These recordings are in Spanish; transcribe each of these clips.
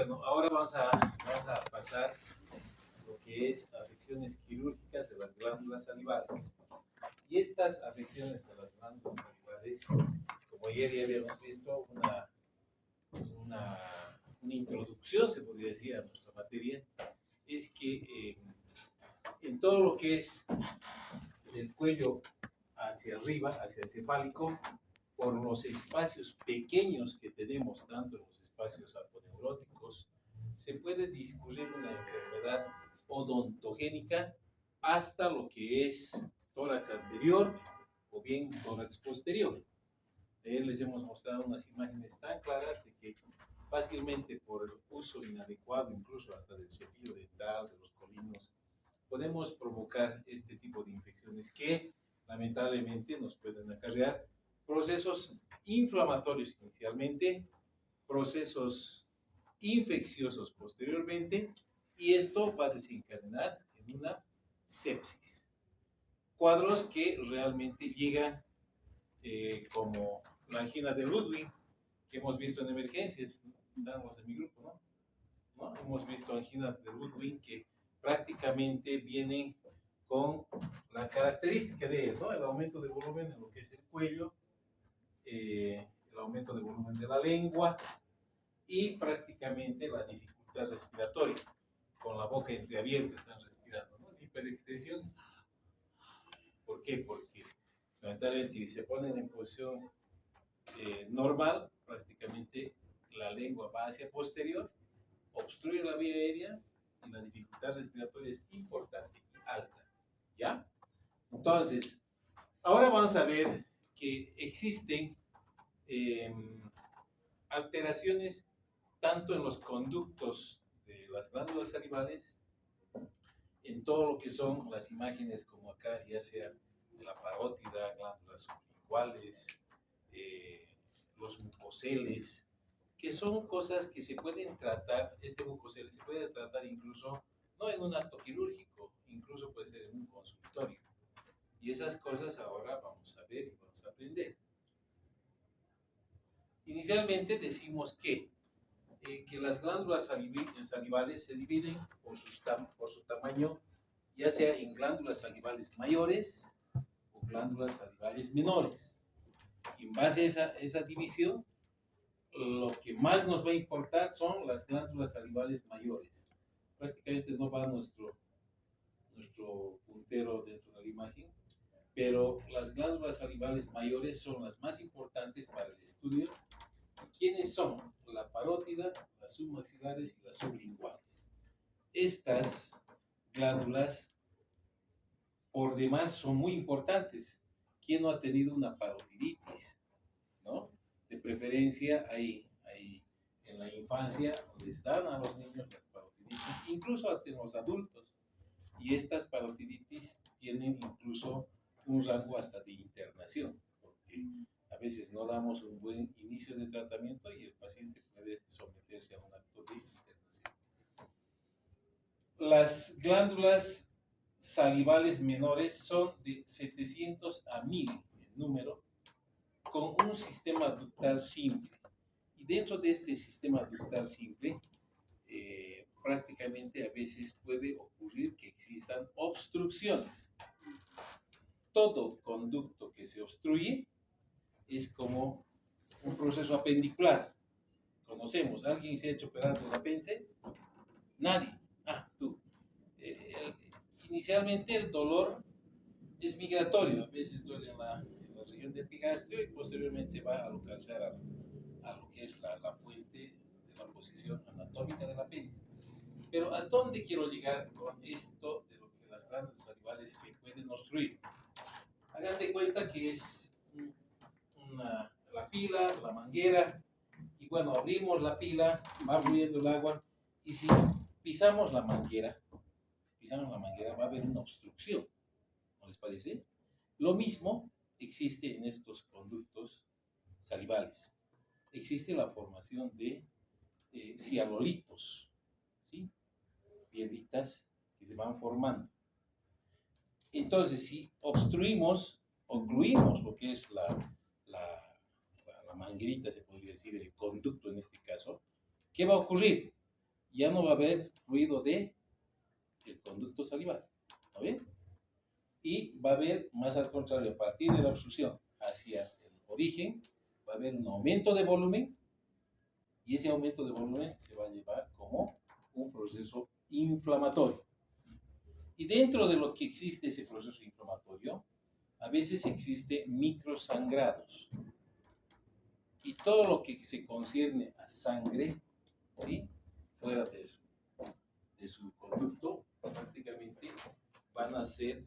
Bueno, ahora vamos a pasar a lo que es afecciones quirúrgicas de las glándulas salivales. Y estas afecciones de las glándulas salivales, como ayer ya habíamos visto, una introducción, se podría decir, a nuestra materia, es que en todo lo que es del cuello hacia arriba, hacia el cefálico, por los espacios pequeños que tenemos, tanto en los espacios aponeuróticos, se puede discurrir una enfermedad odontogénica hasta lo que es tórax anterior o bien tórax posterior. Les hemos mostrado unas imágenes tan claras de que fácilmente por el uso inadecuado, incluso hasta del cepillo dental, de los colinos, podemos provocar este tipo de infecciones que lamentablemente nos pueden acarrear procesos inflamatorios inicialmente, procesos infecciosos posteriormente, y esto va a desencadenar en una sepsis. Cuadros que realmente llegan como la angina de Ludwig, que hemos visto en emergencias, estamos en mi grupo, ¿no? Hemos visto anginas de Ludwig que prácticamente vienen con la característica de, ¿no?, el aumento de volumen en lo que es el cuello, el aumento de volumen de la lengua y prácticamente la dificultad respiratoria, con la boca entreabierta están respirando, ¿no? Hiperextensión. ¿Por qué? Porque lamentablemente si se ponen en posición normal, prácticamente la lengua va hacia posterior, obstruye la vía aérea y la dificultad respiratoria es importante y alta, ¿ya? Entonces, ahora vamos a ver que existen alteraciones tanto en los conductos de las glándulas salivales, en todo lo que son las imágenes como acá, ya sea de la parótida, glándulas sublinguales, los mucoceles, que son cosas que se pueden tratar. Este mucocele se puede tratar incluso no en un acto quirúrgico, incluso puede ser en un consultorio. Y esas cosas ahora vamos a ver y vamos a aprender. Inicialmente decimos que las glándulas salivales se dividen por su tamaño, ya sea en glándulas salivales mayores o glándulas salivales menores. Y en base a esa división, lo que más nos va a importar son las glándulas salivales mayores. Prácticamente no va nuestro puntero dentro de la imagen, pero las glándulas salivales mayores son las más importantes para el estudio. ¿Quiénes son? La parótida, las submaxilares y las sublinguales. Estas glándulas, por demás, son muy importantes. ¿Quién no ha tenido una parotiditis? ¿No? De preferencia, hay en la infancia les dan a los niños las parotiditis, incluso hasta en los adultos. Y estas parotiditis tienen incluso un rango hasta de internación, porque a veces no damos un buen inicio de tratamiento y el paciente puede someterse a un acto de internación. Las glándulas salivales menores son de 700 a 1000 en número, con un sistema ductal simple. Y dentro de este sistema ductal simple, prácticamente a veces puede ocurrir que existan obstrucciones. Todo conducto que se obstruye es como un proceso apendicular. Conocemos, ¿alguien se ha hecho operar del apéndice? Nadie. Ah, tú. Inicialmente el dolor es migratorio, a veces duele en la región del epigastrio y posteriormente se va a localizar a lo que es la fuente de la posición anatómica del apéndice. Pero ¿a dónde quiero llegar con esto de lo que las glándulas salivales se pueden obstruir? Hagan de cuenta que es la pila, la manguera, y bueno, abrimos la pila, va fluyendo el agua, y si pisamos la manguera, va a haber una obstrucción, ¿no les parece? Lo mismo existe en estos conductos salivales. Existe la formación de cianolitos, ¿sí? Piedritas que se van formando. Entonces, si obstruimos, ocluimos lo que es la manguerita, se podría decir, el conducto en este caso, ¿qué va a ocurrir? ya no va a haber fluido de el conducto salival, ¿no ven? Y va a haber, más al contrario, a partir de la obstrucción hacia el origen, va a haber un aumento de volumen, y ese aumento de volumen se va a llevar como un proceso inflamatorio. Y dentro de lo que existe ese proceso inflamatorio, a veces existe microsangrados. Y todo lo que se concierne a sangre, ¿sí? Fuera de su conducto, prácticamente van a ser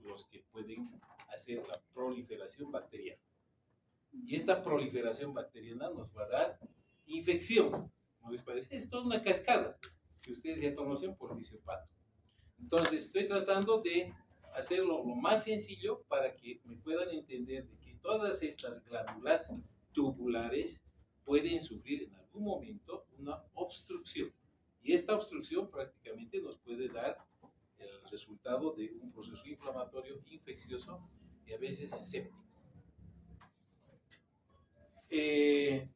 los que pueden hacer la proliferación bacteriana. Y esta proliferación bacteriana nos va a dar infección. ¿No les parece? Esto es una cascada que ustedes ya conocen por fisiopatía. Entonces, estoy tratando de hacerlo lo más sencillo para que me puedan entender de que todas estas glándulas tubulares pueden sufrir en algún momento una obstrucción. Y esta obstrucción prácticamente nos puede dar el resultado de un proceso inflamatorio infeccioso y a veces séptico.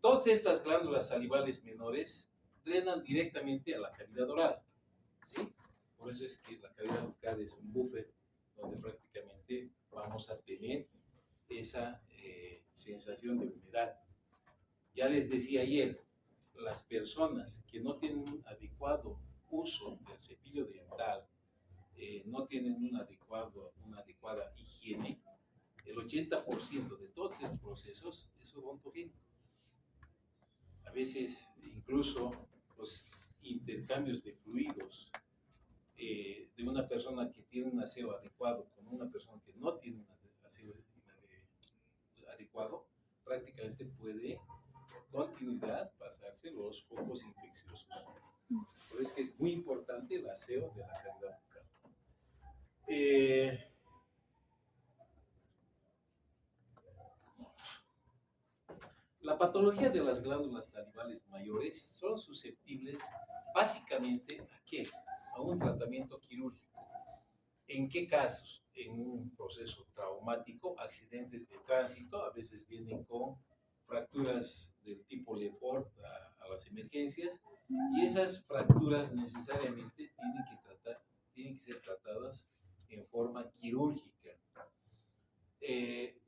Todas estas glándulas salivales menores drenan directamente a la cavidad oral, ¿sí? Por eso es que la cavidad bucal es un buffer donde prácticamente vamos a tener esa sensación de humedad. Ya les decía ayer, las personas que no tienen un adecuado uso del cepillo dental, no tienen una adecuada higiene, el 80% de todos esos procesos es odontogénico. A veces incluso los intercambios de fluidos de una persona que tiene un aseo adecuado con una persona que no tiene un aseo adecuado, prácticamente puede por continuidad pasarse los focos infecciosos. Por eso es que es muy importante el aseo de la cavidad bucal. La patología de las glándulas salivales mayores son susceptibles básicamente ¿a qué? A un tratamiento quirúrgico. ¿En qué casos? En un proceso traumático, accidentes de tránsito, a veces vienen con fracturas del tipo Lefort a las emergencias, y esas fracturas necesariamente tienen que ser tratadas en forma quirúrgica.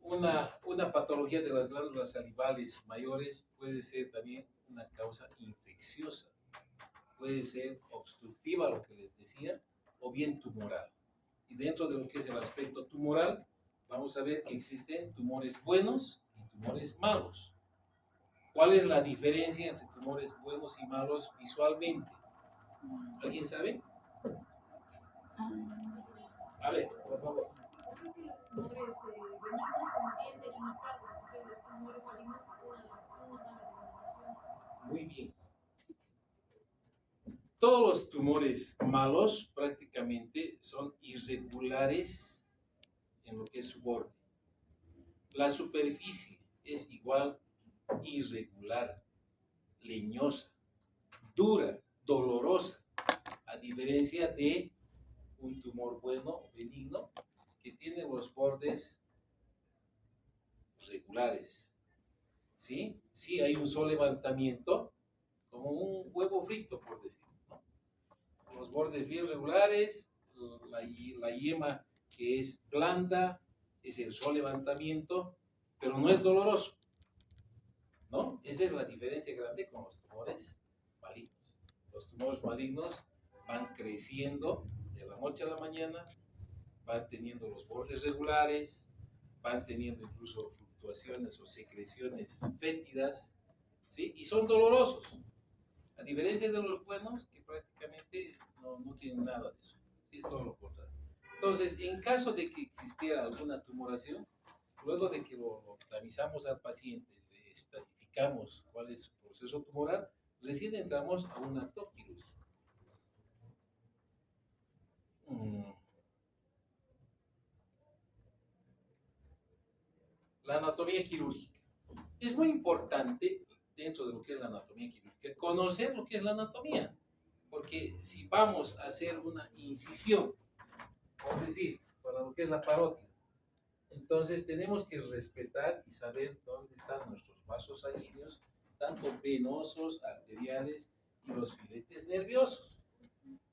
Una patología de las glándulas salivales mayores puede ser también una causa infecciosa, puede ser obstructiva, lo que les decía, o bien tumoral. Y dentro de lo que es el aspecto tumoral, vamos a ver que existen tumores buenos y tumores malos. ¿Cuál es la diferencia entre tumores buenos y malos visualmente? ¿Alguien sabe? A ver, por favor. Yo creo que los tumores benignos son bien delimitados, porque los tumores malignos tienen una mala delimitación. Muy bien. Todos los tumores malos prácticamente son irregulares en lo que es su borde. La superficie es igual, irregular, leñosa, dura, dolorosa, a diferencia de un tumor bueno o benigno que tiene los bordes regulares. ¿Sí? Sí hay un solo levantamiento, como un huevo frito, por decirlo, ¿no? Los bordes bien regulares, la yema que es blanda, es el solo levantamiento, pero no es doloroso, ¿no? Esa es la diferencia grande con los tumores malignos. Los tumores malignos van creciendo de la noche a la mañana, van teniendo los bordes regulares, van teniendo incluso fluctuaciones o secreciones fétidas, ¿sí? Y son dolorosos. A diferencia de los buenos, que prácticamente no tienen nada de eso. ¿Sí? Es todo lo contrario. Entonces, en caso de que existiera alguna tumoración, luego de que lo tamizamos al paciente, le estadificamos cuál es su proceso tumoral, recién entramos a un acto quirúrgico. La anatomía quirúrgica. Es muy importante dentro de lo que es la anatomía quirúrgica conocer lo que es la anatomía, porque si vamos a hacer una incisión, por decir, para lo que es la parótida, entonces tenemos que respetar y saber dónde están nuestros vasos sanguíneos, tanto venosos, arteriales, y los filetes nerviosos,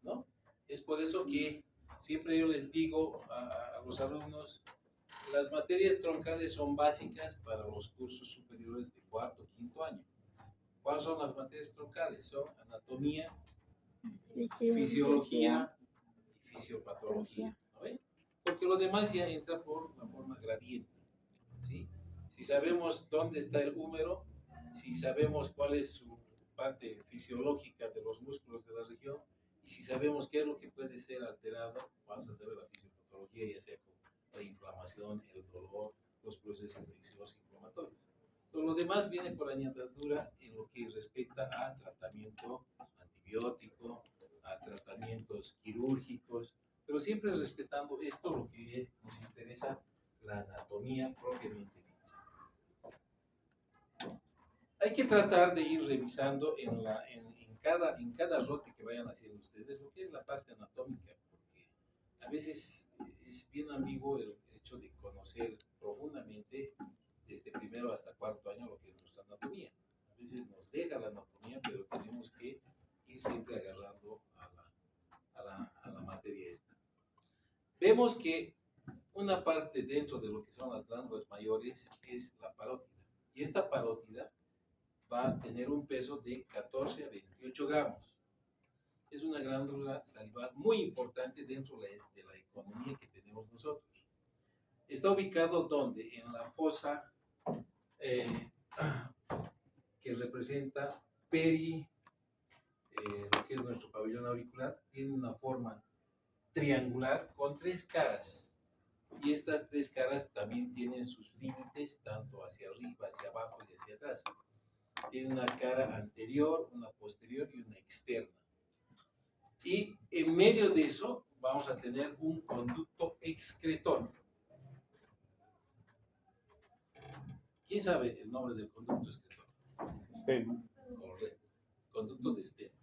¿no? Es por eso que siempre yo les digo a los alumnos, las materias troncales son básicas para los cursos superiores de cuarto, quinto año. ¿Cuáles son las materias troncales? Son anatomía, fisiología y fisiopatología, ¿no ven? Porque lo demás ya entra por la forma gradiente, ¿sí? Si sabemos dónde está el húmero, si sabemos cuál es su parte fisiológica de los músculos de la región, y si sabemos qué es lo que puede ser alterado, vamos a saber la fisiopatología, ya sea con la inflamación, el dolor, los procesos infecciosos inflamatorios. Todo lo demás viene por añadidura en lo que respecta a tratamiento antibiótico, a tratamientos quirúrgicos, pero siempre respetando esto, lo que nos interesa, la anatomía propiamente dicha. Hay que tratar de ir revisando en cada rote que vayan haciendo ustedes lo que es la parte anatómica, porque a veces es bien ambiguo el hecho de conocer profundamente desde primero hasta cuarto año lo que es nuestra anatomía. A veces nos deja la anatomía, pero tenemos que ir siempre agarrando a la materia esta. Vemos que una parte dentro de lo que son las glándulas mayores es la parótida. Y esta parótida va a tener un peso de 14 a 28 gramos. Es una glándula salival muy importante dentro de la economía que tenemos nosotros. Está ubicado donde? En la fosa que representa lo que es nuestro pabellón auricular, tiene una forma triangular con tres caras. Y estas tres caras también tienen sus límites, tanto hacia arriba, hacia abajo y hacia atrás. Tiene una cara anterior, una posterior y una externa. Y en medio de eso vamos a tener un conducto excretor. ¿Quién sabe el nombre del conducto excretor? Steno. Correcto, conducto de Steno,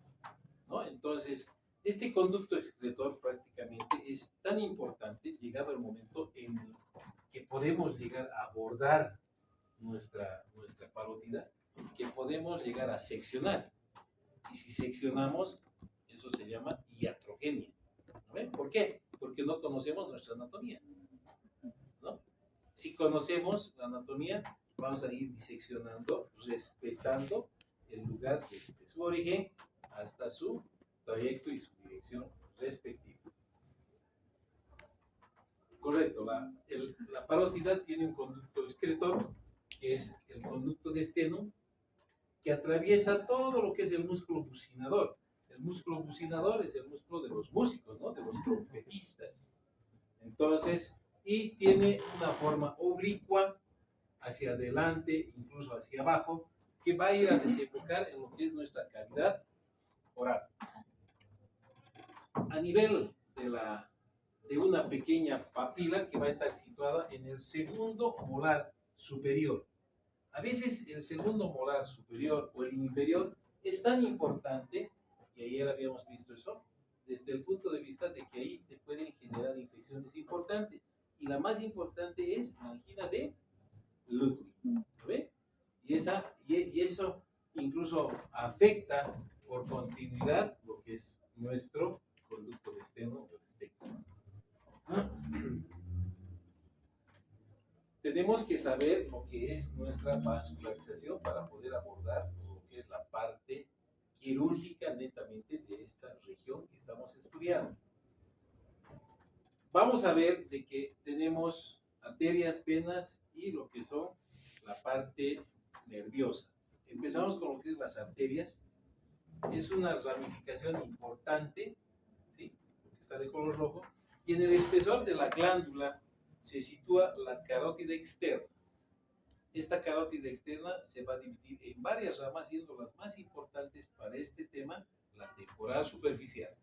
¿no? Entonces, este conducto excretor prácticamente es tan importante, llegado el momento en que podemos llegar a abordar nuestra parótida, que podemos llegar a seccionar. Y si seccionamos, eso se llama iatrogenia. ¿No? ¿Por qué? Porque no conocemos nuestra anatomía, ¿no? Si conocemos la anatomía, vamos a ir diseccionando, respetando el lugar desde su origen hasta su trayecto y su dirección respectiva. Correcto, la parótida tiene un conducto excretor, que es el conducto de Steno, que atraviesa todo lo que es el músculo bucinador. El músculo bucinador es el músculo de los músicos, ¿no? De los trompetistas. Entonces, y tiene una forma oblicua hacia adelante, incluso hacia abajo, que va a ir a desembocar en lo que es nuestra cavidad oral. A nivel de una pequeña papila que va a estar situada en el segundo molar superior. A veces el segundo molar superior o el inferior es tan importante, y ayer habíamos visto eso, desde el punto de vista de que ahí te pueden generar infecciones importantes. Y la más importante es la angina de Ludwig. ¿Ve? Y eso incluso afecta por continuidad lo que es nuestro conducto de Steno o de Steno. Tenemos que saber lo que es nuestra vascularización para poder abordar lo que es la parte quirúrgica netamente de esta región que estamos estudiando. Vamos a ver de que tenemos arterias, venas y lo que son la parte nerviosa. Empezamos con lo que es las arterias. Es una ramificación importante, ¿sí? Porque está de color rojo. Y en el espesor de la glándula se sitúa la carótida externa. Esta carótida externa se va a dividir en varias ramas, siendo las más importantes para este tema la temporal superficial,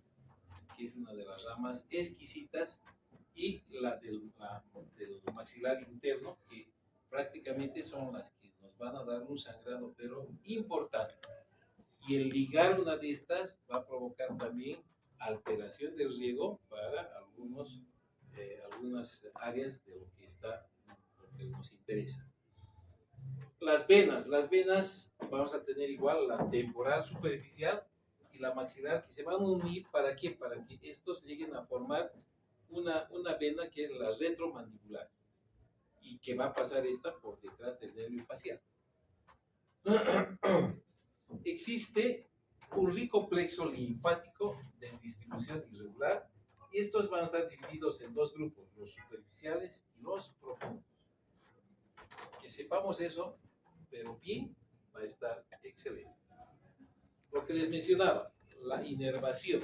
que es una de las ramas exquisitas, y la del maxilar interno, que prácticamente son las que nos van a dar un sangrado, pero importante. Y el ligar una de estas va a provocar también alteración del riego para algunas áreas de lo que nos interesa. Las venas vamos a tener igual la temporal superficial y la maxilar que se van a unir, ¿para qué? Para que estos lleguen a formar una vena que es la retromandibular y que va a pasar esta por detrás del nervio facial. Existe un rico plexo linfático de distribución irregular y estos van a estar divididos en dos grupos, los superficiales y los profundos. Que sepamos eso, pero bien, va a estar excelente. Lo que les mencionaba, la inervación.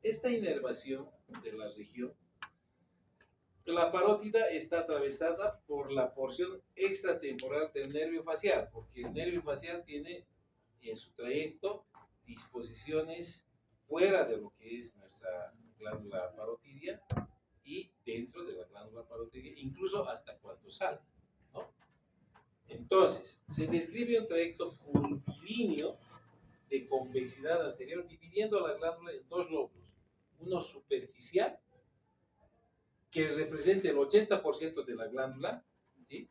Esta inervación de la región, la parótida está atravesada por la porción extratemporal del nervio facial, porque el nervio facial tiene en su trayecto disposiciones fuera de lo que es nuestra glándula parotidia y dentro de la glándula parotidia, incluso hasta cuando sale, ¿no? Entonces, se describe un trayecto curvilíneo de convexidad anterior dividiendo la glándula en dos lóbulos, uno superficial que representa el 80% de la glándula, ¿sí?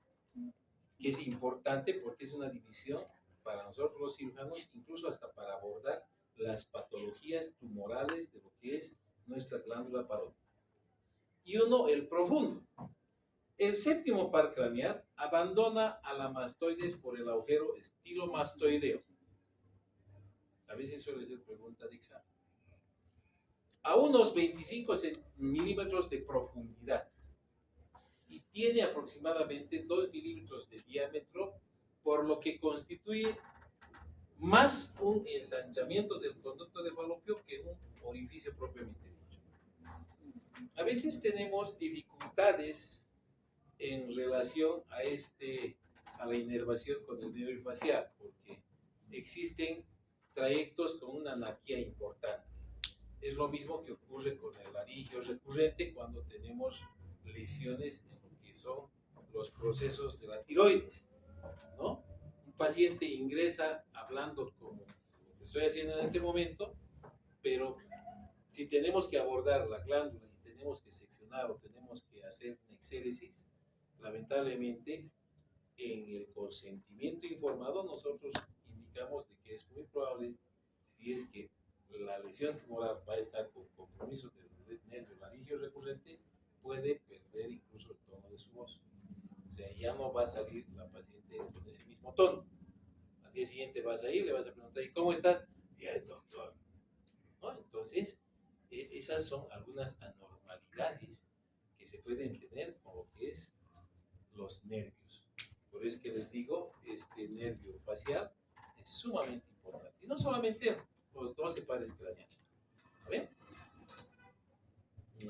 Que es importante porque es una división para nosotros los cirujanos, incluso hasta para abordar las patologías tumorales de lo que es nuestra glándula parótida. Y uno, el profundo. El séptimo par craneal abandona a la mastoides por el agujero estilomastoideo. A veces suele ser pregunta de examen. A unos 25 milímetros de profundidad y tiene aproximadamente 2 milímetros de diámetro, por lo que constituye más un ensanchamiento del conducto de Falopio que un orificio propiamente dicho. A veces tenemos dificultades en relación a la inervación con el nervio facial, porque existen trayectos con una anarquía importante. Es lo mismo que ocurre con el laringio recurrente cuando tenemos lesiones en lo que son los procesos de la tiroides, ¿no? Un paciente ingresa hablando como lo que estoy haciendo en este momento, pero si tenemos que abordar la glándula y tenemos que seccionar o tenemos que hacer una exéresis, lamentablemente en el consentimiento informado nosotros indicamos de que es muy probable, si es que la lesión tumoral va a estar con compromiso del nervio laringio recurrente, puede perder incluso el tono de su voz. O sea, ya no va a salir la paciente con ese mismo tono. Al día siguiente vas a ir, le vas a preguntar, ¿y cómo estás? Bien, doctor. ¿No? Entonces, esas son algunas anormalidades que se pueden tener con lo que es los nervios. Por eso es que les digo, este nervio facial es sumamente importante. Y no solamente los 12 pares craneales. ¿A ver?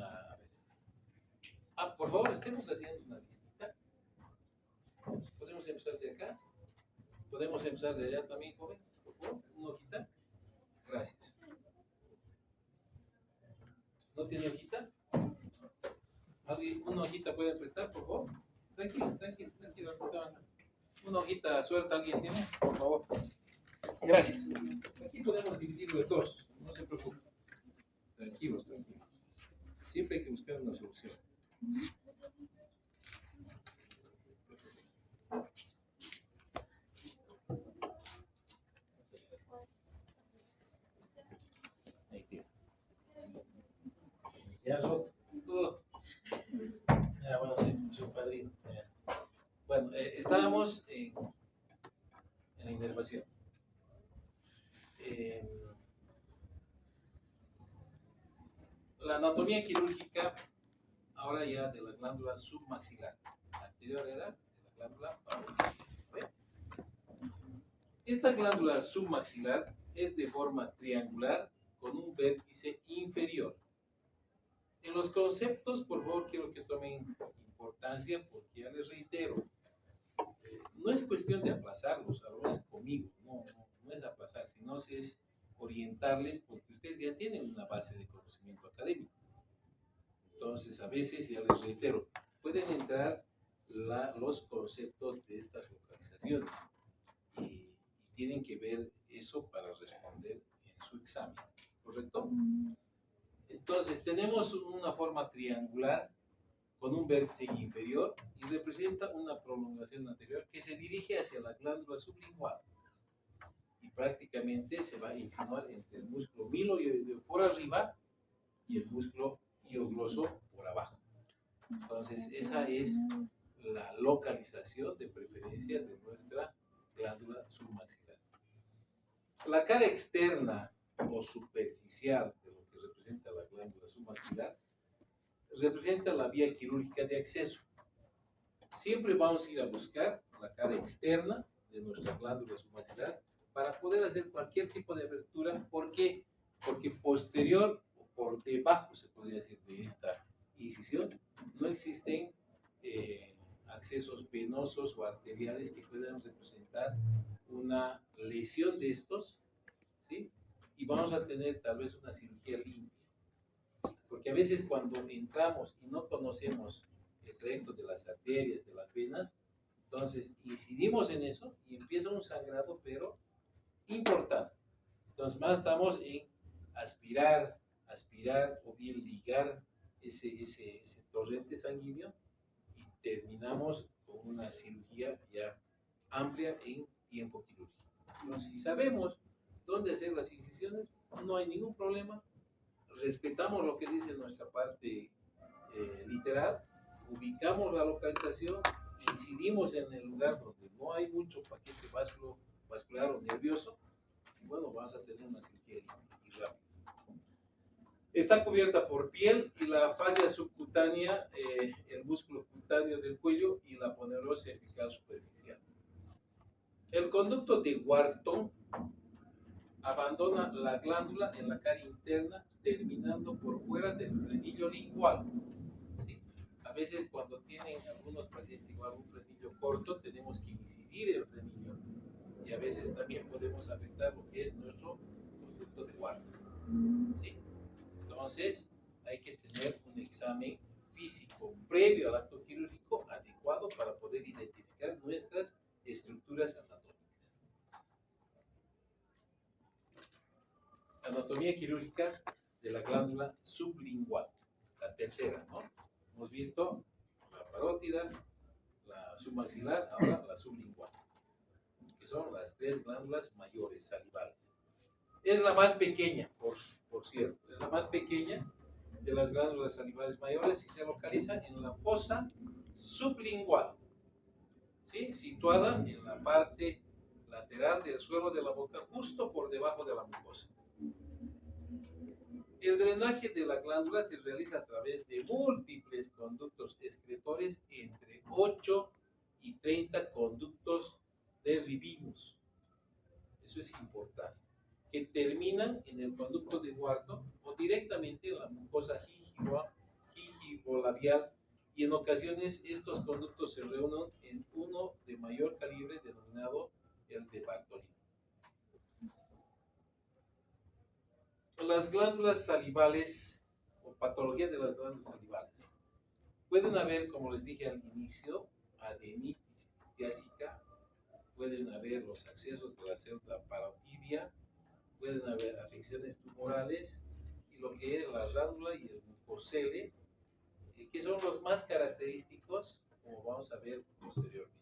A ver. Por favor, estemos haciendo una listita. Podemos empezar de acá. Podemos empezar de allá también, joven. Por favor, una hojita. Gracias. ¿No tiene hojita? ¿Alguien, una hojita puede prestar, por favor? Tranquilo, tranquilo, tranquilo. Una hojita suelta, ¿alguien tiene? Por favor. Gracias. Aquí podemos dividirlo de dos. No se preocupen. Tranquilos, tranquilos. Siempre hay que buscar una solución. Ahí tiene. Ya roto. Ya, bueno, soy padrino. Ya. Bueno, estábamos en la inervación. La anatomía quirúrgica, ahora ya de la glándula submaxilar. La anterior era de la glándula parotidia. Esta glándula submaxilar es de forma triangular con un vértice inferior. En los conceptos, por favor, quiero que tomen importancia porque ya les reitero, no es cuestión de aplazarlos, ahora es conmigo, no es aplazar, sino es orientarles porque ustedes ya tienen una base de conocimiento académico. Entonces, a veces, ya les reitero, pueden entrar los conceptos de estas localizaciones y tienen que ver eso para responder en su examen, ¿correcto? Entonces, tenemos una forma triangular con un vértice inferior y representa una prolongación anterior que se dirige hacia la glándula sublingual. Y prácticamente se va a insinuar entre el músculo milioideo por arriba y el músculo hiogloso por abajo. Entonces, esa es la localización de preferencia de nuestra glándula submaxilar. La cara externa o superficial de lo que representa la glándula submaxilar representa la vía quirúrgica de acceso. Siempre vamos a ir a buscar la cara externa de nuestra glándula submaxilar para poder hacer cualquier tipo de abertura. ¿Por qué? Porque posterior o por debajo, se podría decir, de esta incisión, no existen accesos venosos o arteriales que puedan representar una lesión de estos, ¿sí? Y vamos a tener tal vez una cirugía limpia. Porque a veces cuando entramos y no conocemos el trayecto de las arterias, de las venas, entonces incidimos en eso y empieza un sangrado, pero importante. Entonces más estamos en aspirar o bien ligar ese torrente sanguíneo y terminamos con una cirugía ya amplia en tiempo quirúrgico. Entonces, si sabemos dónde hacer las incisiones, no hay ningún problema. Respetamos lo que dice nuestra parte literal, ubicamos la localización, incidimos en el lugar donde no hay mucho paquete vascular o nervioso, y bueno, vas a tener una cirugía limpia y rápida. Está cubierta por piel y la fascia subcutánea, el músculo cutáneo del cuello y la aponeurose cervical superficial. El conducto de Wharton abandona la glándula en la cara interna, terminando por fuera del frenillo lingual. ¿Sí? A veces cuando tienen algunos pacientes igual un frenillo corto, tenemos que incidir el frenillo y a veces también podemos afectar lo que es nuestro conducto de Wharton. ¿Sí? Entonces, hay que tener un examen físico previo al acto quirúrgico adecuado para poder identificar nuestras estructuras anatómicas. Anatomía quirúrgica de la glándula sublingual, la tercera, ¿no? Hemos visto la parótida, la submaxilar, ahora la sublingual, que son las tres glándulas mayores salivales. Es la más pequeña, por cierto, es la más pequeña de las glándulas salivales mayores y se localiza en la fosa sublingual, ¿sí? Situada en la parte lateral del suelo de la boca, justo por debajo de la mucosa. El drenaje de la glándula se realiza a través de múltiples conductos excretores, entre 8 y 30 conductos derribinos. Eso es importante. Que terminan en el conducto de Wharton o directamente en la mucosa gingivolabial, y en ocasiones estos conductos se reúnen en uno de mayor calibre denominado el de Bartolini. Las glándulas salivales o patología de las glándulas salivales. Pueden haber, como les dije al inicio, adenitis litiásica, pueden haber los accesos de la célula parotibia, pueden haber afecciones tumorales y lo que es la rándula y el mucocele, que son los más característicos, como vamos a ver posteriormente.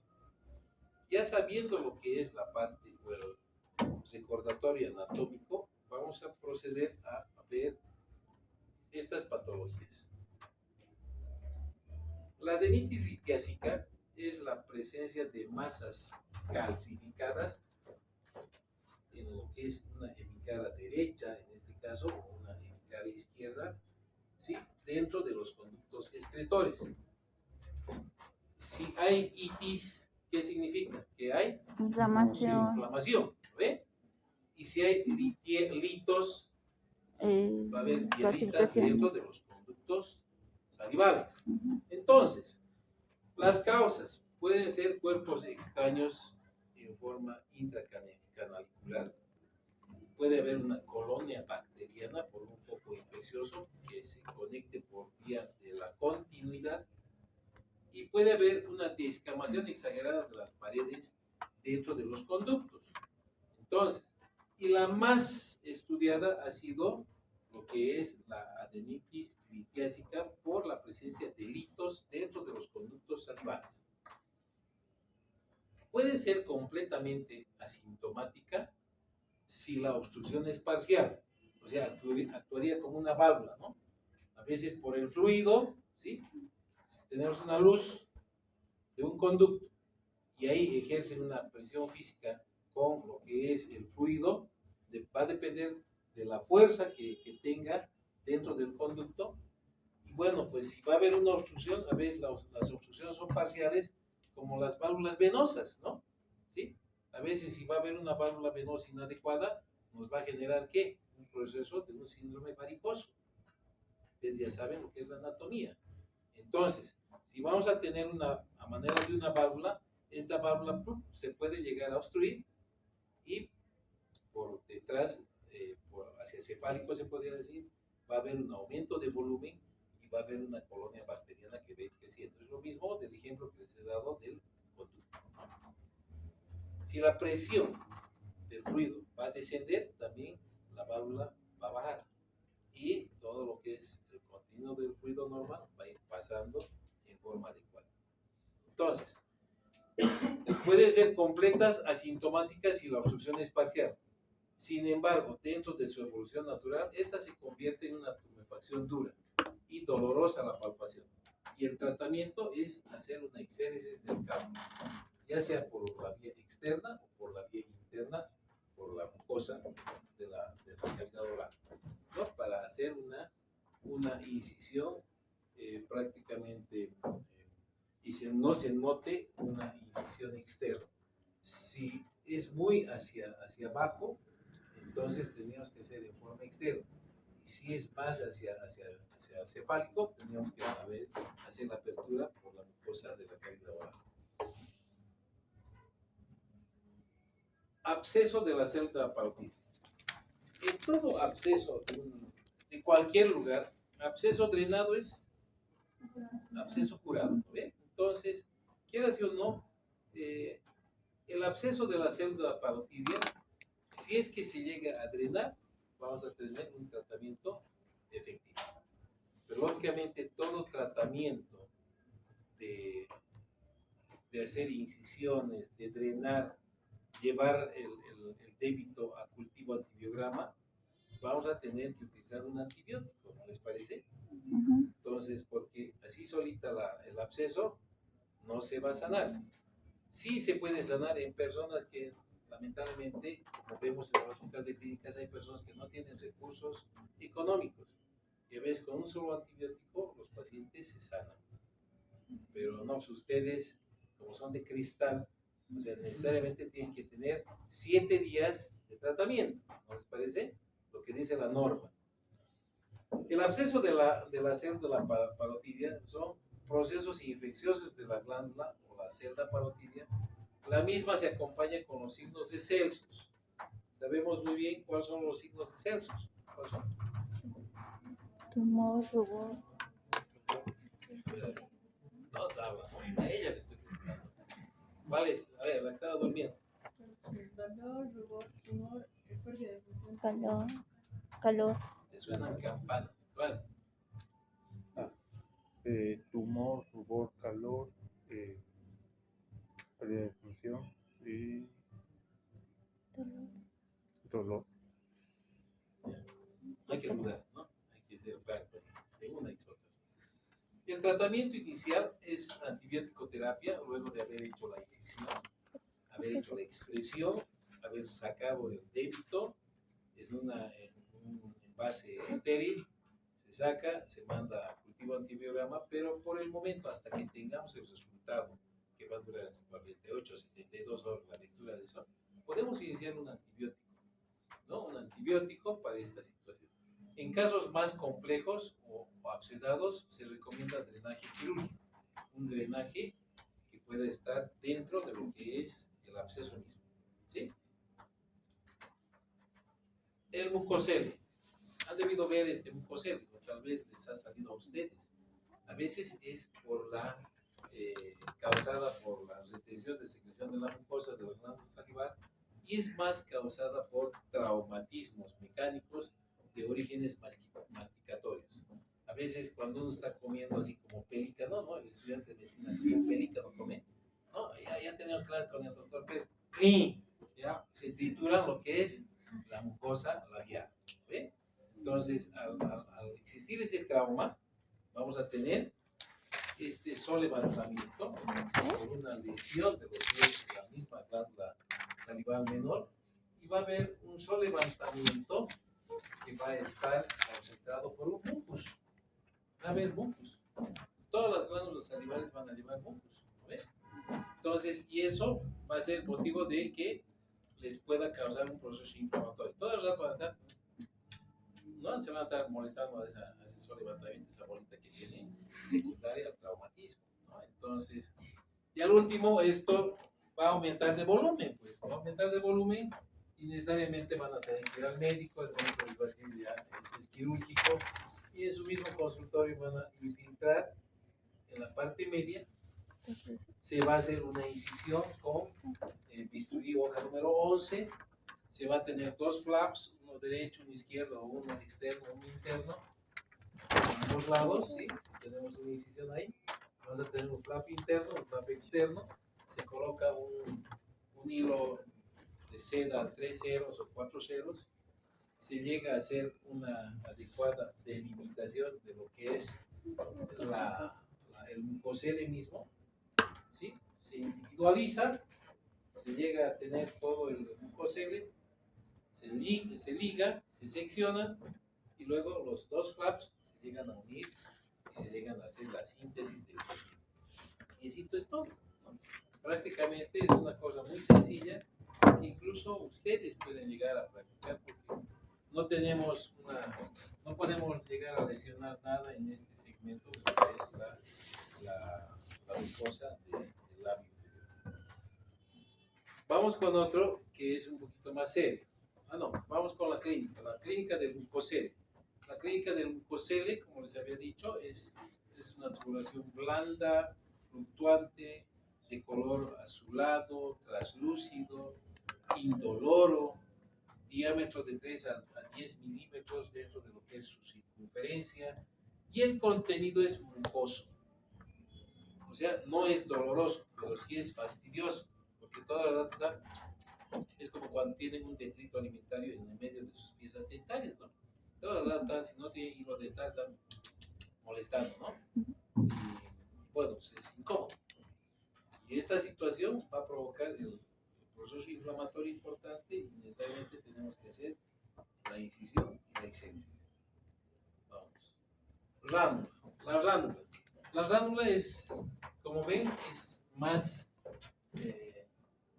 Ya sabiendo lo que es la parte o el recordatorio anatómico, vamos a proceder a ver estas patologías. La adenitis litiásica es la presencia de masas calcificadas en lo que es una hemicara derecha, en este caso, o una hemicara izquierda, ¿sí? Dentro de los conductos excretores. Si hay itis, ¿qué significa? Que hay inflamación, ¿ve? Y si hay litos, va a haber piedritas dentro de los conductos salivales. Entonces, las causas pueden ser cuerpos extraños en forma intracanalicular. Puede haber una colonia bacteriana por un foco infeccioso que se conecte por vía de la continuidad. Y puede haber una descamación exagerada de las paredes dentro de los conductos. Entonces, y la más estudiada ha sido lo que es la adenitis litiásica por la presencia de litos dentro de los conductos salivales. Puede ser completamente asintomática si la obstrucción es parcial, o sea, actuaría como una válvula, ¿no? A veces por el fluido, ¿sí? Tenemos una luz de un conducto y ahí ejercen una presión física con lo que es el fluido, va a depender de la fuerza que tenga dentro del conducto. Y bueno, pues si va a haber una obstrucción, a veces las obstrucciones son parciales, como las válvulas venosas, ¿no? ¿Sí? A veces si va a haber una válvula venosa inadecuada, nos va a generar, ¿qué? Un proceso de un síndrome varicoso. Ustedes ya saben lo que es la anatomía. Entonces, si vamos a tener a manera de una válvula, esta válvula se puede llegar a obstruir y por detrás, hacia cefálico se podría decir, va a haber un aumento de volumen y va a haber una colonia bacteriana que va a ir creciendo. Es lo mismo del ejemplo que les he dado del conducto. Si la presión del fluido va a descender, también la válvula va a bajar. Y todo lo que es el continuo del fluido normal va a ir pasando en forma adecuada. Entonces, pueden ser completas asintomáticas si la obstrucción es parcial. Sin embargo, dentro de su evolución natural, esta se convierte en una tumefacción dura y dolorosa a la palpación. Y el tratamiento es hacer una exéresis del campo, ya sea por la vía externa o por la vía interna, por la mucosa de la cavidad oral, ¿no? Para hacer una incisión prácticamente y no se note una incisión externa. Si es muy hacia abajo, entonces teníamos que hacer en forma externa. Y si es más hacia cefálico, teníamos que hacer la apertura por la mucosa de la cavidad oral. Absceso de la celda parótida. En todo absceso de cualquier lugar, absceso drenado es absceso curado, ¿no ve? Entonces, quieras o no, el absceso de la célula parotidia, si es que se llega a drenar, vamos a tener un tratamiento efectivo. Pero lógicamente todo tratamiento de hacer incisiones, de drenar, llevar el débito a cultivo antibiograma, vamos a tener que utilizar un antibiótico, ¿no les parece? Entonces, porque así solita el absceso no se va a sanar. Sí se puede sanar en personas que, lamentablemente, como vemos en el hospital de clínicas, hay personas que no tienen recursos económicos. Y a veces con un solo antibiótico los pacientes se sanan. Pero no, ustedes, como son de cristal, o sea, necesariamente tienen que tener 7 días de tratamiento, ¿no les parece? Lo que dice la norma. El absceso de la célula parotidia son procesos infecciosos de la glándula o la celda parotidia. La misma se acompaña con los signos de Celsus. Sabemos muy bien cuáles son los signos de Celsus. ¿Cuáles son? Tumor, rubor. No habla, a ella le estoy preguntando. ¿Cuál es? A ver, la que estaba durmiendo. Dolor, rubor, tumor, pérdida de función. Calor. Te suenan campanas. ¿Cuál? Tumor, rubor, calor, pérdida de función y dolor. No hay que dudar, ¿no? Hay que ser franco de una y otra. El tratamiento inicial es antibiótico terapia, luego de haber hecho la incisión, haber hecho la expresión, haber sacado el débito en un envase estéril, se saca, se manda a cultivo antibiograma, pero por el momento, hasta que tengamos el resultado, que va a durar entre 48 a 72 horas la lectura de eso, podemos iniciar un antibiótico, ¿no? Un antibiótico para esta situación. En casos más complejos o abscedados, se recomienda drenaje quirúrgico, un drenaje que pueda estar dentro de lo que es el absceso mismo, ¿sí? El mucosele. Han debido ver este mucosele, o tal vez les ha salido a ustedes. A veces es causada por la retención de secreción de la mucosa de la glándula salivar y es más causada por traumatismos mecánicos de orígenes masticatorios. A veces cuando uno está comiendo así como pelícano, ¿no? El estudiante de medicina como pelícano come, ¿no? Ya tenemos clases con el doctor Pérez. Ya se trituran lo que es la mucosa labial. ¿Ve? Entonces, al existir ese trauma, vamos a tener este solevantamiento por una lesión de lo que es la misma glándula salival menor, y va a haber un solevantamiento que va a estar concentrado por un mucus. Va a haber mucus. Todas las glándulas salivales van a llevar mucus, ¿no ves? Entonces, y eso va a ser motivo de que les pueda causar un proceso inflamatorio. Todo el rato van a estar, ¿no? Se van a estar molestando a ese solevantamiento, esa bolita que tiene secundaria al traumatismo, ¿no? Entonces, y al último, esto va a aumentar de volumen, pues, va a aumentar de volumen y necesariamente van a tener que ir al médico, el médico les va a decir ya es quirúrgico, y en su mismo consultorio van a infiltrar en la parte media, se va a hacer una incisión con bisturí hoja número 11, se va a tener dos flaps, uno derecho, uno izquierdo, uno externo, uno interno, a ambos lados, ¿sí? Tenemos una incisión ahí, vamos a tener un flap interno, un flap externo, se coloca un hilo de seda 3 ceros o 4 ceros, se llega a hacer una adecuada delimitación de lo que es el mucosele mismo, ¿sí? Se individualiza, se llega a tener todo el mucosele, se liga, se secciona, y luego los dos flaps se llegan a unir y se llegan a hacer la síntesis del tejido. Y esto es todo, ¿no? Prácticamente es una cosa muy sencilla que incluso ustedes pueden llegar a practicar, porque no podemos llegar a lesionar nada en este segmento de lo que es la mucosa del labio inferior. Vamos con otro que es un poquito más serio. Vamos con la clínica del mucosele. La clínica del mucosele, como les había dicho, es una tubulación blanda, fluctuante, de color azulado, traslúcido, indoloro, diámetro de 3 a 10 milímetros dentro de lo que es su circunferencia, y el contenido es mucoso. O sea, no es doloroso, pero sí es fastidioso, porque toda la verdad es como cuando tienen un detrito alimentario en el medio de sus piezas dentales, ¿no? Todas las están, si no tienen hilo dental, están molestando, ¿no? Y bueno, pues es incómodo. Y esta situación va a provocar el proceso inflamatorio importante, y necesariamente tenemos que hacer la incisión y la exención. Vamos. Ránula. La ránula es, como ven, es más,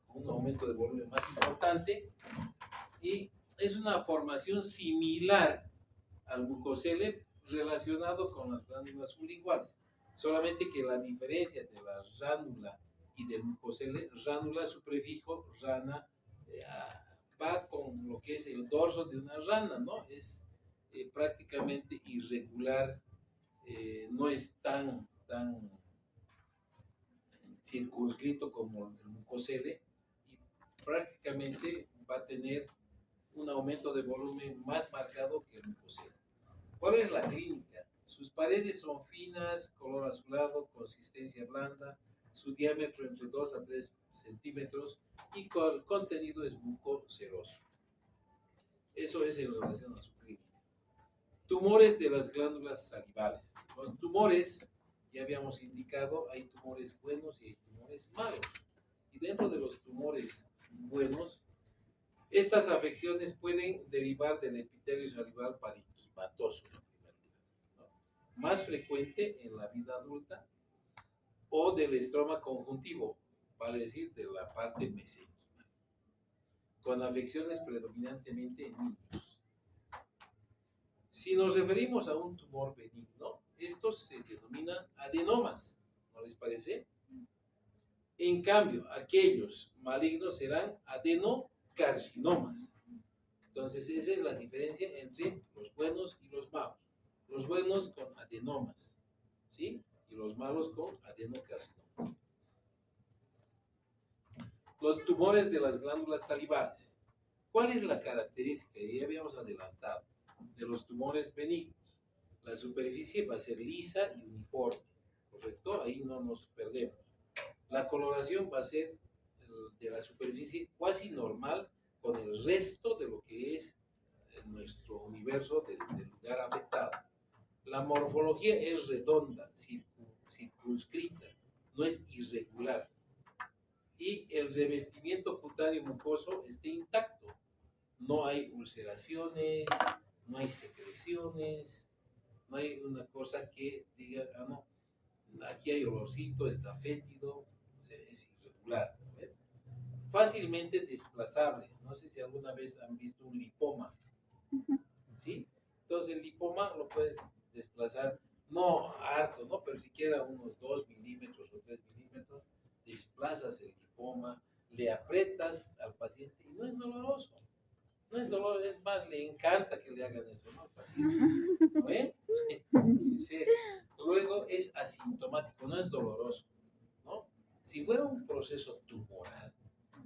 un aumento de volumen más importante, y es una formación similar al mucosele relacionado con las glándulas sublinguales. Solamente que la diferencia de la ránula y del mucosele, ránula, su prefijo, rana, va con lo que es el dorso de una rana, ¿no? Es prácticamente irregular, no es tan circunscrito como el mucosele, y prácticamente va a tener un aumento de volumen más marcado que el mucosele. ¿Cuál es la clínica? Sus paredes son finas, color azulado, consistencia blanda, su diámetro entre 2 a 3 centímetros, y el contenido es mucoceroso. Eso es en relación a su clínica. Tumores de las glándulas salivales. Los tumores, ya habíamos indicado, hay tumores buenos y hay tumores malos. Y dentro de los tumores buenos, estas afecciones pueden derivar del epitelio salival parenquimatoso, ¿no? Más frecuente en la vida adulta, o del estroma conjuntivo, vale decir, de la parte mesénquima, con afecciones predominantemente en niños. Si nos referimos a un tumor benigno, estos se denominan adenomas, ¿no les parece? En cambio, aquellos malignos serán adenocarcinomas. Entonces, esa es la diferencia entre los buenos y los malos. Los buenos con adenomas, ¿sí? Y los malos con adenocarcinomas. Los tumores de las glándulas salivales. ¿Cuál es la característica? Ya habíamos adelantado, de los tumores benignos. La superficie va a ser lisa y uniforme, ¿correcto? Ahí no nos perdemos. La coloración va a ser de la superficie cuasi normal, con con el resto de lo que es nuestro universo del lugar afectado. La morfología es redonda, circunscrita, no es irregular. Y el revestimiento cutáneo mucoso está intacto. No hay ulceraciones, no hay secreciones, no hay una cosa que diga, ah, no, aquí hay olorcito, está fétido, o sea, es irregular. ¿No? Fácilmente desplazable. No sé si alguna vez han visto un lipoma, ¿sí? Entonces el lipoma lo puedes desplazar, no harto, ¿no? Pero siquiera unos 2 milímetros o 3 milímetros, desplazas el lipoma, le aprietas al paciente y no es doloroso. No es doloroso, es más, le encanta que le hagan eso, ¿no? Al paciente. ¿No ven? Sí. Luego es asintomático, no es doloroso, ¿no? Si fuera un proceso tumoral,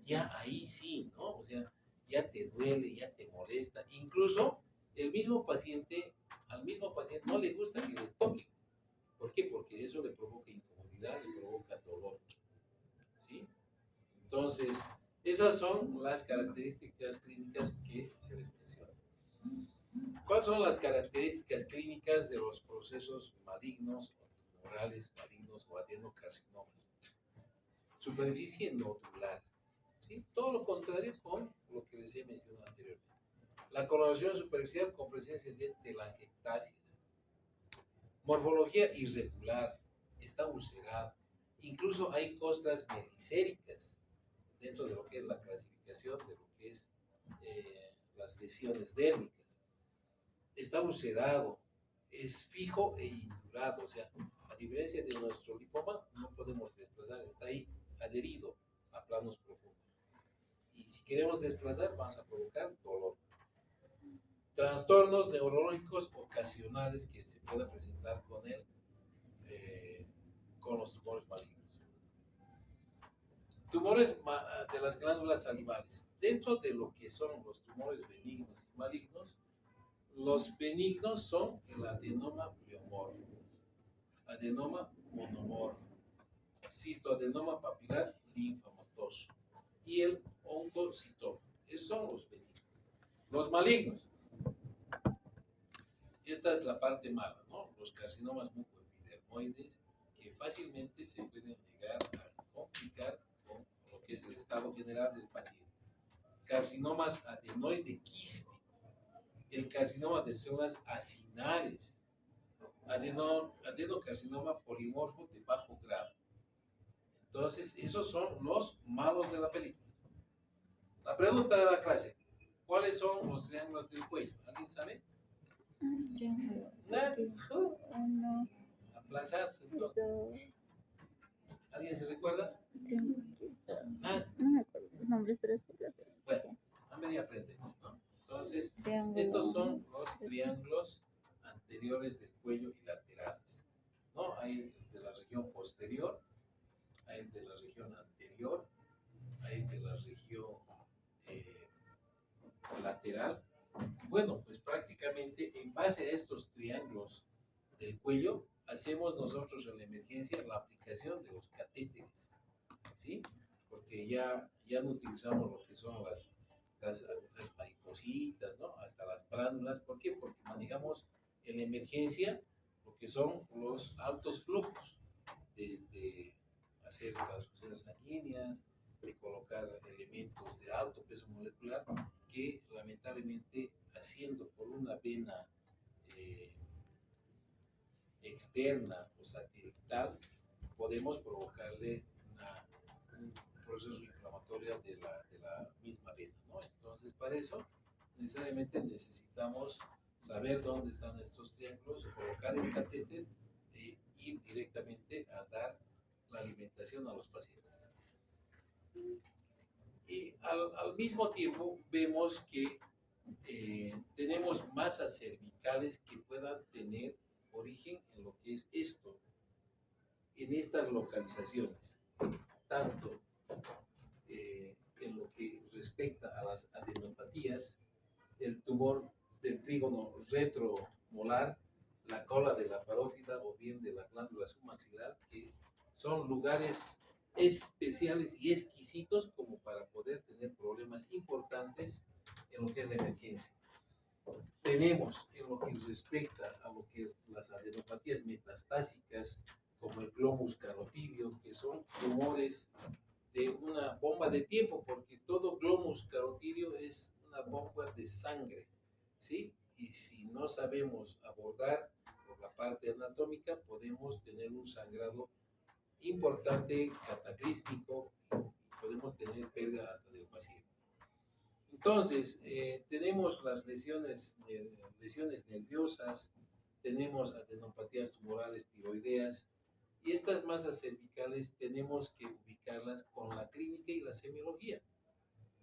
ya ahí sí, ¿no? O sea, ya te duele, ya te molesta. Incluso al mismo paciente no le gusta que le toquen. ¿Por qué? Porque eso le provoca incomodidad, le provoca dolor. ¿Sí? Entonces, esas son las características clínicas que se les menciona. ¿Cuáles son las características clínicas de los procesos malignos o tumorales malignos o adenocarcinomas? Superficie nodular. ¿Sí? Todo lo contrario con lo que les he mencionado anteriormente. La coloración superficial con presencia de telangiectasias. Morfología irregular, está ulcerado. Incluso hay costras melicéricas dentro de lo que es la clasificación de lo que es las lesiones dérmicas. Está ulcerado, es fijo e indurado, o sea, a diferencia de nuestro lipoma, no podemos desplazar, está ahí adherido a planos profundos. Y si queremos desplazar, vamos a provocar dolor. Trastornos neurológicos ocasionales que se puedan presentar con los tumores malignos. Tumores de las glándulas salivales. Dentro de lo que son los tumores benignos y malignos, los benignos son el adenoma pleomorfo, adenoma monomorfo, cistoadenoma papilar linfomatoso y el oncocitoma. Esos son los benignos. Los malignos. Esta es la parte mala, ¿no? Los carcinomas mucoepidermoides que fácilmente se pueden llegar a complicar con lo que es el estado general del paciente. Carcinomas adenoide quístico, el carcinoma de células acinares, adenocarcinoma polimorfo de bajo grado. Entonces, esos son los malos de la película. La pregunta de la clase, ¿cuáles son los triángulos del cuello? ¿Alguien sabe? Nadie. Uno, Aplazarse, entonces. dos, ¿Alguien se recuerda? Nadie. no me acuerdo los nombres, pero sí los sé. Bueno, a media aprende, ¿no? Entonces, Triángulo. estos son los triángulos anteriores del cuello y laterales, ¿no? Hay de la región posterior, hay de la región anterior, hay de la región lateral. Bueno, pues prácticamente en base a estos triángulos del cuello, hacemos nosotros en la emergencia la aplicación de los catéteres, ¿sí? Porque ya no utilizamos lo que son las maripositas, ¿no? Hasta las pránulas. ¿Por qué? Porque manejamos en la emergencia lo que son los altos flujos, desde hacer transfusiones sanguíneas, de colocar elementos de alto peso molecular que lamentablemente haciendo por una vena externa o satelital podemos provocarle un proceso inflamatorio de la misma vena, ¿no? Entonces, para eso necesariamente necesitamos saber dónde están estos triángulos, colocar el catéter e ir directamente a dar la alimentación a los pacientes. Y al mismo tiempo vemos que tenemos masas cervicales que puedan tener origen en lo que es esto, en estas localizaciones, tanto en lo que respecta a las adenopatías, el tumor del trígono retromolar, la cola de la parótida o bien de la glándula submaxilar, que son lugares especiales y exquisitos como para poder tener problemas importantes tenemos en lo que respecta a lo que es las adenopatías metastásicas, como el glomus carotidio, que son tumores de una bomba de tiempo, porque todo glomus carotidio es una bomba de sangre, ¿sí? Y si no sabemos abordar por la parte anatómica, podemos tener un sangrado importante, cataclísmico, y podemos tener pérdida hasta del paciente. Entonces, tenemos las lesiones nerviosas, tenemos adenopatías tumorales tiroideas, y estas masas cervicales tenemos que ubicarlas con la clínica y la semiología.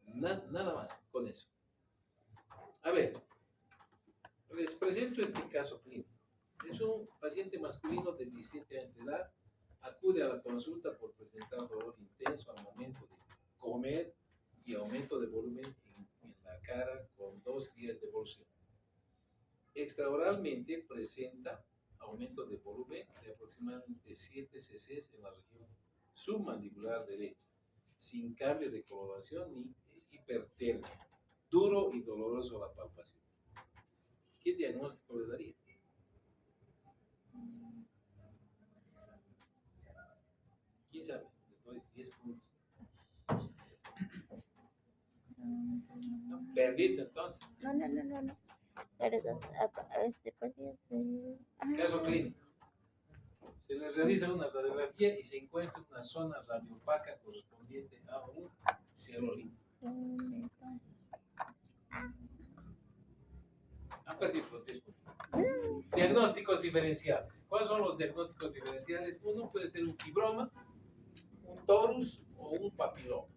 Nada más con eso. A ver, les presento este caso clínico. Es un paciente masculino de 17 años de edad, acude a la consulta por presentar dolor intenso al momento de comer y aumento de volumen en la cara con 2 días de evolución. Extraoralmente presenta aumento de volumen de aproximadamente 7 cc en la región submandibular derecha, sin cambio de coloración ni hipertermia, duro y doloroso a la palpación. ¿Qué diagnóstico le daría? ¿Quién sabe? Le doy 10 puntos. Perdiste entonces. No. Pero este podría ser. Caso clínico. Se le realiza una radiografía y se encuentra una zona radiopaca correspondiente a un cerolito. Han perdido los 10 puntos. Diagnósticos diferenciales. ¿Cuáles son los diagnósticos diferenciales? Uno puede ser un fibroma, un torus o un papiloma.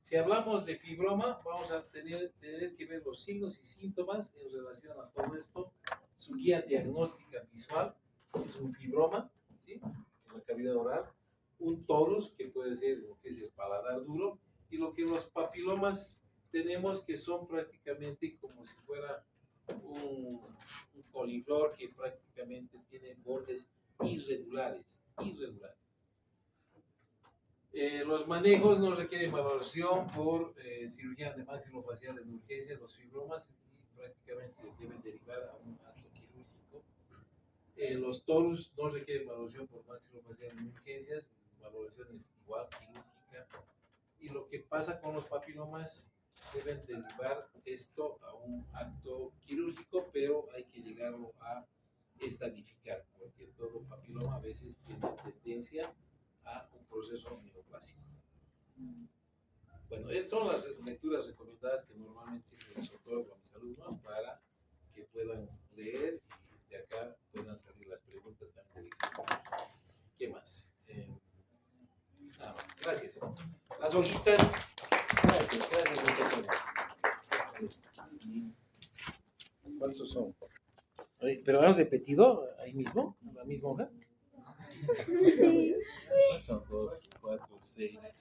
Si hablamos de fibroma, vamos a tener que ver los signos y síntomas en relación a todo esto. Su guía diagnóstica visual es un fibroma, ¿sí? En la cavidad oral, un torus, que puede ser lo que es el paladar duro, y lo que los papilomas tenemos, que son prácticamente como si fuera un coliflor que prácticamente tiene bordes irregulares. Los manejos no requieren valoración por cirugía de maxilofacial en urgencia. Los fibromas prácticamente deben derivar a un acto quirúrgico. Los torus no requieren valoración por maxilofacial en urgencias, valoración es igual quirúrgica. Y lo que pasa con los papilomas, deben derivar esto a un acto quirúrgico, pero hay que llegarlo a estadificar, porque todo papiloma a veces tiene tendencia a un proceso neoplásico. Bueno, estas son las lecturas recomendadas que normalmente les otorgo a mis alumnos para que puedan leer y de acá puedan salir las preguntas también del examen. ¿Qué más? Nada más. Gracias. Las hojitas. Gracias, muchachos. ¿Cuántos son? ¿Pero hemos repetido ahí mismo? ¿La misma hoja? Sí. Son 2, 4, 6.